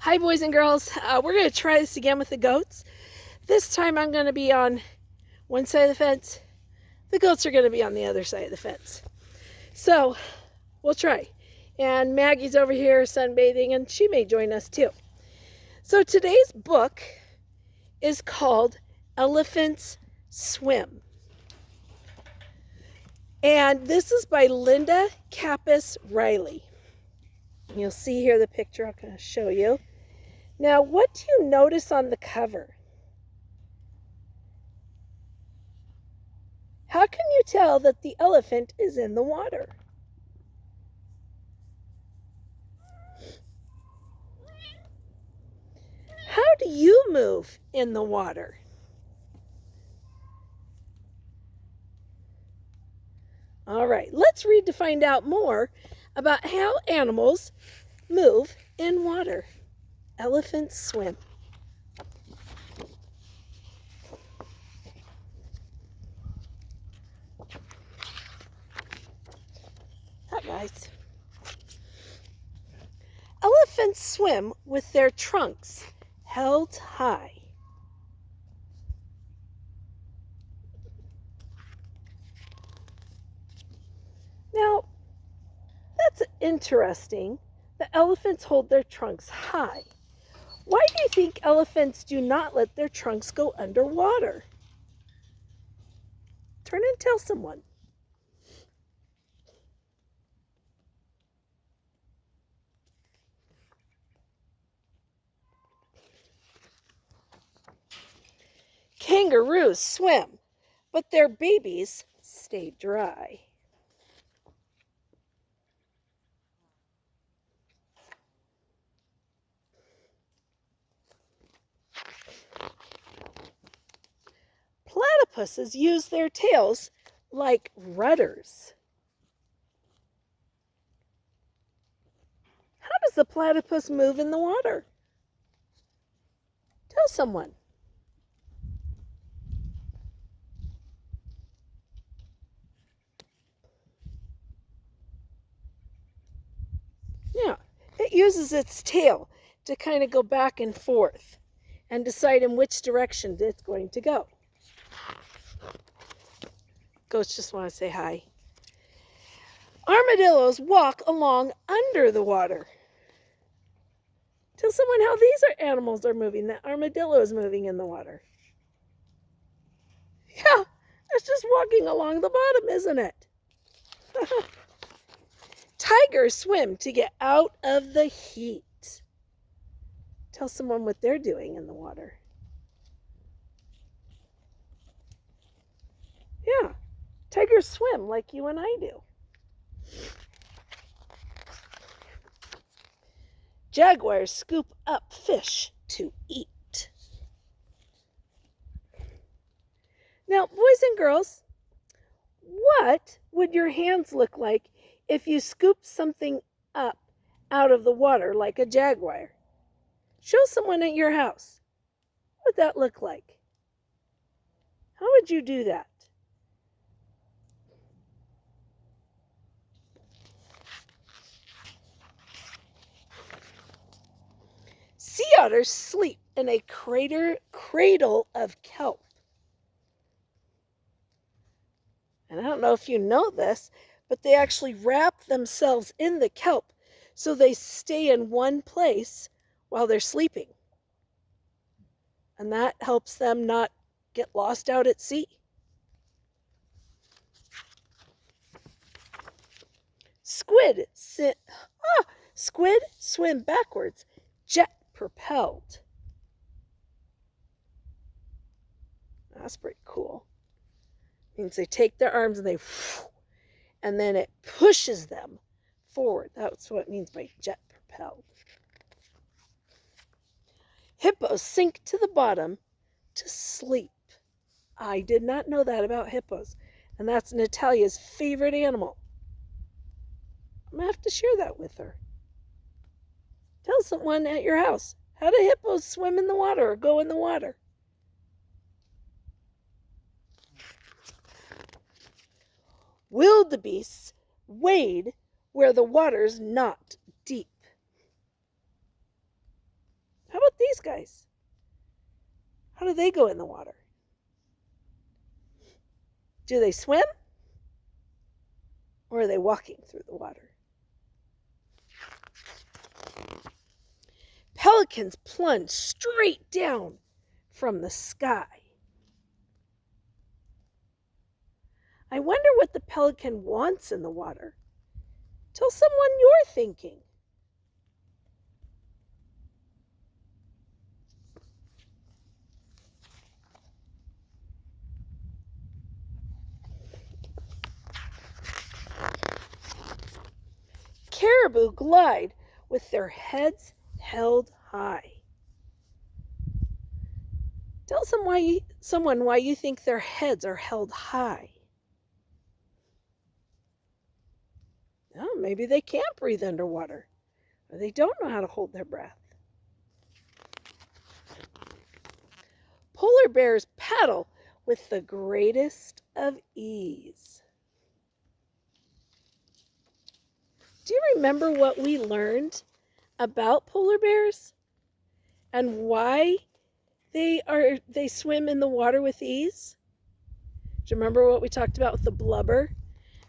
Hi, boys and girls. We're going to try this again with the goats. This time I'm going to be on one side of the fence. The goats are going to be on the other side of the fence. So we'll try. And Maggie's over here sunbathing, and she may join us too. So today's book is called Elephants Swim. And this is by Linda Kappas Riley. You'll see here the picture I'm going to show you. Now, what do you notice on the cover? How can you tell that the elephant is in the water? How do you move in the water? All right, let's read to find out more about how animals move in water. Elephants swim. Hi, guys. Elephants swim with their trunks held high. Now, that's interesting. The elephants hold their trunks high. Why do you think elephants do not let their trunks go underwater? Turn and tell someone. Kangaroos swim, but their babies stay dry. Platypuses use their tails like rudders. How does the platypus move in the water? Tell someone. Yeah, it uses its tail to kind of go back and forth and decide in which direction it's going to go. Goats just want to say hi. Armadillos walk along under the water. Tell someone how these animals are moving. The armadillo is moving in the water. Yeah, it's just walking along the bottom, isn't it? Tigers swim to get out of the heat. Tell someone what they're doing in the water. Yeah, tigers swim like you and I do. Jaguars scoop up fish to eat. Now, boys and girls, what would your hands look like if you scooped something up out of the water like a jaguar? Show someone at your house. What would that look like? How would you do that? Sea otters sleep in a cradle of kelp. And I don't know if you know this, but they actually wrap themselves in the kelp so they stay in one place while they're sleeping. And that helps them not get lost out at sea. Squid swim backwards, jet propelled. That's pretty cool. It means they take their arms and then it pushes them forward. That's what it means by jet propelled. Hippos sink to the bottom to sleep. I did not know that about hippos, and that's Natalia's favorite animal. I'm going to have to share that with her. Tell someone at your house, how do hippos swim in the water or go in the water? Wildebeests wade where the water's not deep. these guys? How do they go in the water? Do they swim? Or are they walking through the water? Pelicans plunge straight down from the sky. I wonder what the pelican wants in the water. Tell someone you're thinking. Caribou glide with their heads held high. Tell someone why you think their heads are held high. Oh, maybe they can't breathe underwater, or they don't know how to hold their breath. Polar bears paddle with the greatest of ease. Do you remember what we learned about polar bears and why they swim in the water with ease? Do you remember what we talked about with the blubber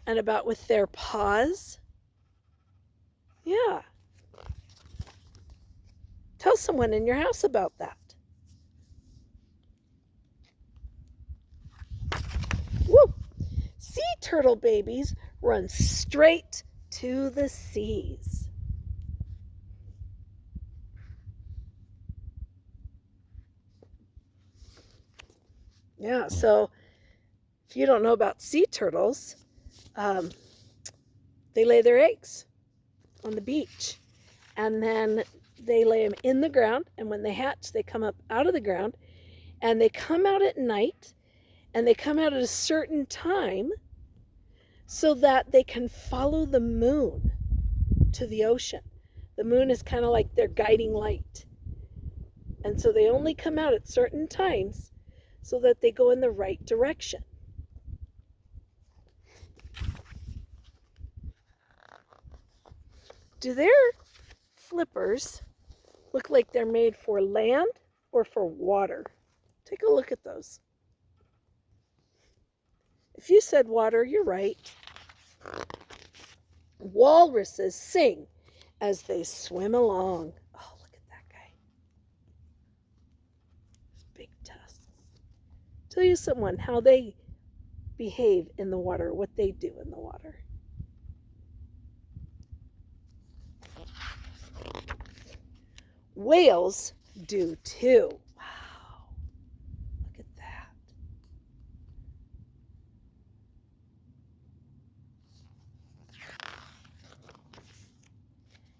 and about with their paws? Yeah. Tell someone in your house about that. Woo! Sea turtle babies run straight to the seas. Yeah, so if you don't know about sea turtles, they lay their eggs on the beach, and then they lay them in the ground, and when they hatch, they come up out of the ground, and they come out at night, and they come out at a certain time so that they can follow the moon to the ocean. The moon is kind of like their guiding light. And so they only come out at certain times so that they go in the right direction. Do their flippers look like they're made for land or for water? Take a look at those. If you said water, you're right. Walruses sing as they swim along. Oh, look at that guy. His big tusks. Tell you someone how they behave in the water, what they do in the water. Whales do too. Wow. Look at that.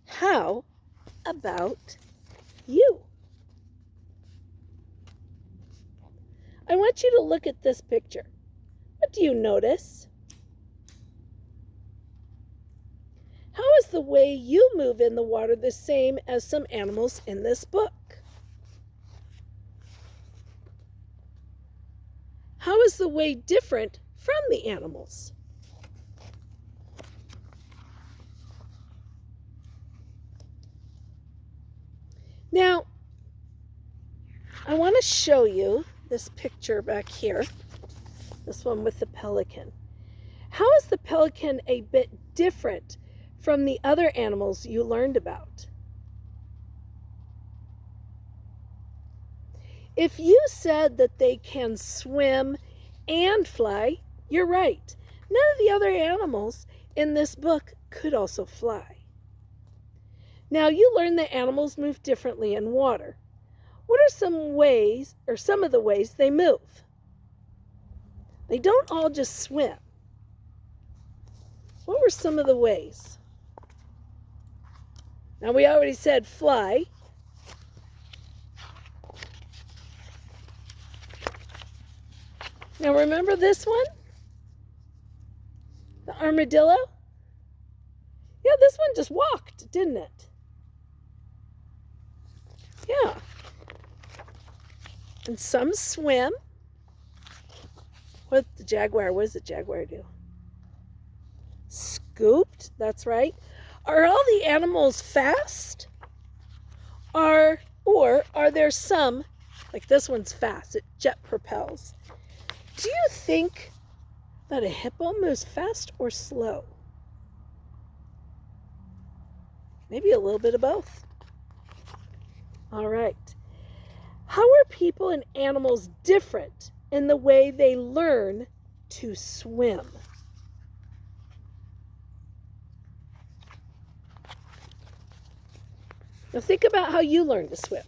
How about you? I want you to look at this picture. What do you notice? How is the way you move in the water the same as some animals in this book? How is the way different from the animals? Now, I want to show you this picture back here, this one with the pelican. How is the pelican a bit different from the other animals you learned about? If you said that they can swim and fly, you're right. None of the other animals in this book could also fly. Now, you learned that animals move differently in water. What are some ways, or some of the ways they move? They don't all just swim. What were some of the ways? Now, we already said fly. Now, remember this one? The armadillo? Yeah, this one just walked, didn't it? Yeah. And some swim. What does the jaguar do? Scooped, that's right. Are all the animals fast? Or are are there some, like this one's fast, it jet propels. Do you think that a hippo moves fast or slow? Maybe a little bit of both. All right. How are people and animals different in the way they learn to swim? Now think about how you learned to swim.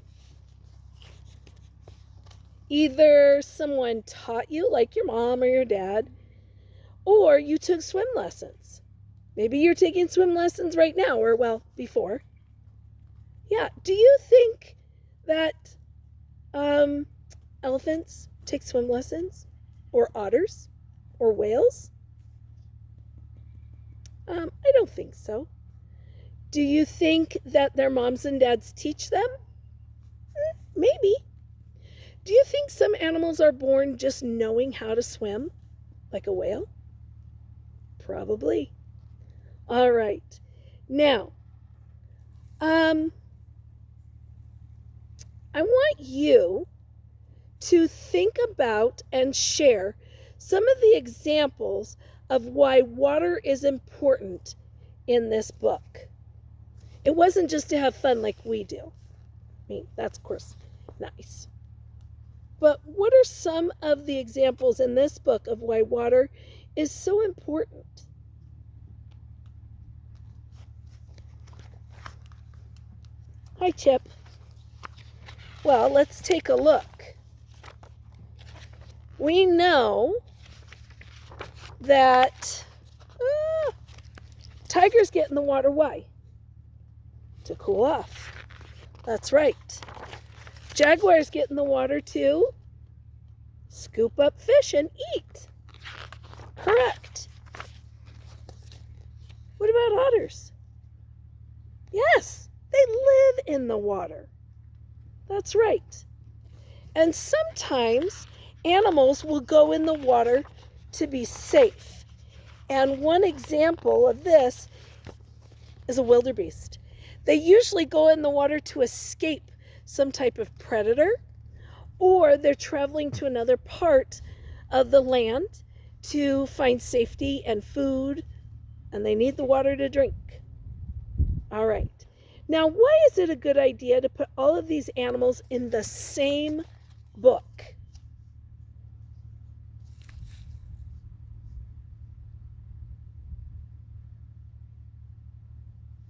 Either someone taught you, like your mom or your dad, or you took swim lessons. Maybe you're taking swim lessons right now, or well, before. Yeah, do you think that elephants take swim lessons? Or otters? Or whales? I don't think so. Do you think that their moms and dads teach them? Maybe. Do you think some animals are born just knowing how to swim, like a whale? Probably. All right. Now, I want you to think about and share some of the examples of why water is important in this book. It wasn't just to have fun like we do. I mean, that's, of course, nice. But what are some of the examples in this book of why water is so important? Hi, Chip. Well, let's take a look. We know that tigers get in the water. Why? To cool off. That's right. Jaguars get in the water to scoop up fish and eat. Correct. What about otters? Yes, they live in the water. That's right. And sometimes animals will go in the water to be safe. And one example of this is a wildebeest. They usually go in the water to escape some type of predator, or they're traveling to another part of the land to find safety and food, and they need the water to drink. All right. Now, why is it a good idea to put all of these animals in the same book?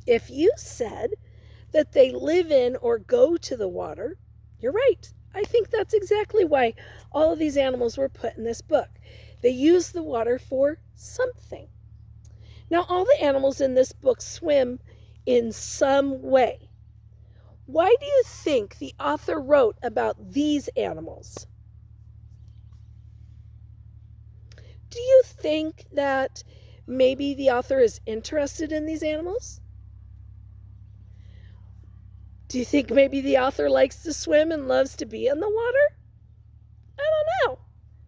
If you said that they live in or go to the water, you're right. I think that's exactly why all of these animals were put in this book. They use the water for something. Now, all the animals in this book swim in some way. Why do you think the author wrote about these animals? Do you think that maybe the author is interested in these animals? Do you think maybe the author likes to swim and loves to be in the water? I don't know.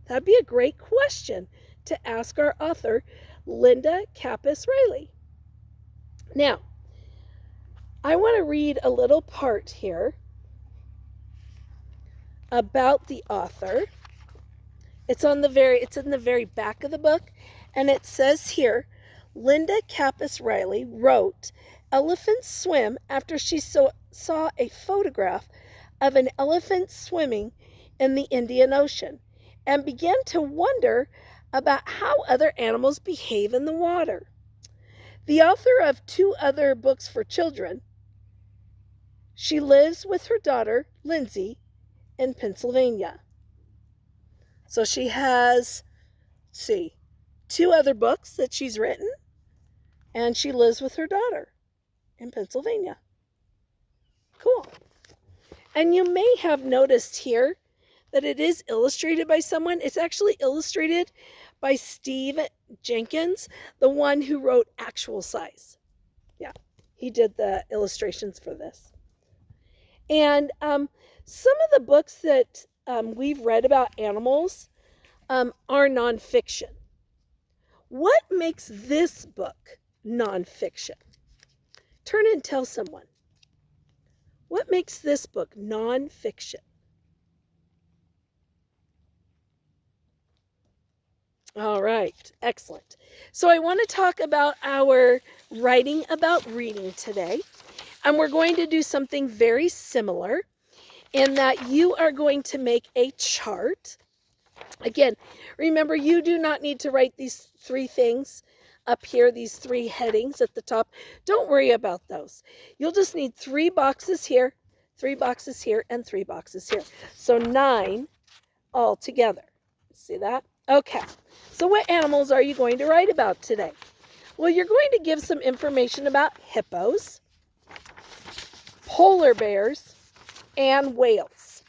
That'd be a great question to ask our author, Linda Kappas Riley. Now, I want to read a little part here about the author. It's in the very back of the book, and it says here, Linda Kappas Riley wrote, "Elephants swim" after she saw a photograph of an elephant swimming in the Indian Ocean and began to wonder about how other animals behave in the water. The author of 2 other books for children, she lives with her daughter, Lindsay, in Pennsylvania. So she has, 2 other books that she's written, and she lives with her daughter in Pennsylvania. Cool. And you may have noticed here that it is illustrated by someone. It's actually illustrated by Steve Jenkins, the one who wrote Actual Size. Yeah, he did the illustrations for this. And some of the books that we've read about animals are nonfiction. What makes this book nonfiction? Turn and tell someone. What makes this book nonfiction? All right, excellent. So I want to talk about our writing about reading today. And we're going to do something very similar in that you are going to make a chart. Again, remember, you do not need to write these three things up here, these three headings at the top. Don't worry about those. You'll just need 3 boxes here, 3 boxes here, and 3 boxes here. So 9 all together. See that? Okay. So what animals are you going to write about today? Well, you're going to give some information about hippos, polar bears, and whales.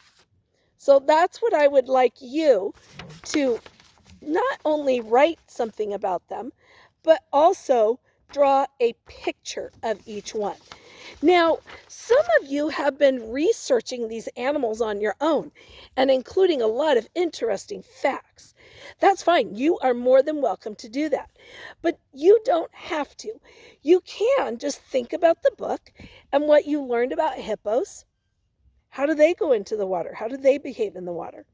So that's what I would like you to not only write something about them, but also draw a picture of each one. Now, some of you have been researching these animals on your own and including a lot of interesting facts. That's fine. You are more than welcome to do that. But you don't have to. You can just think about the book and what you learned about hippos. How do they go into the water? How do they behave in the water?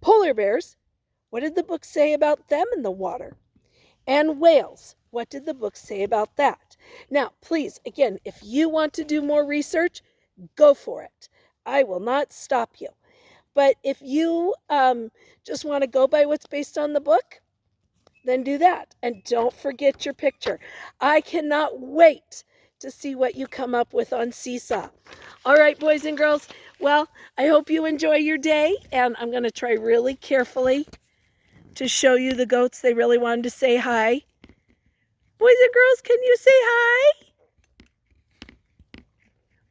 Polar bears, what did the book say about them in the water? And whales, what did the book say about that? Now, please, again, if you want to do more research, go for it. I will not stop you. But if you just want to go by what's based on the book, then do that. And don't forget your picture. I cannot wait to see what you come up with on Seesaw. All right, boys and girls. Well, I hope you enjoy your day. And I'm going to try really carefully to show you the goats. They really wanted to say hi. Boys and girls, can you say hi?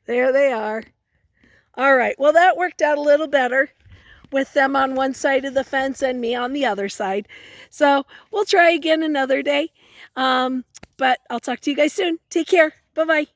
There they are. All right. Well, that worked out a little better with them on one side of the fence and me on the other side. So we'll try again another day. But I'll talk to you guys soon. Take care. Bye-bye.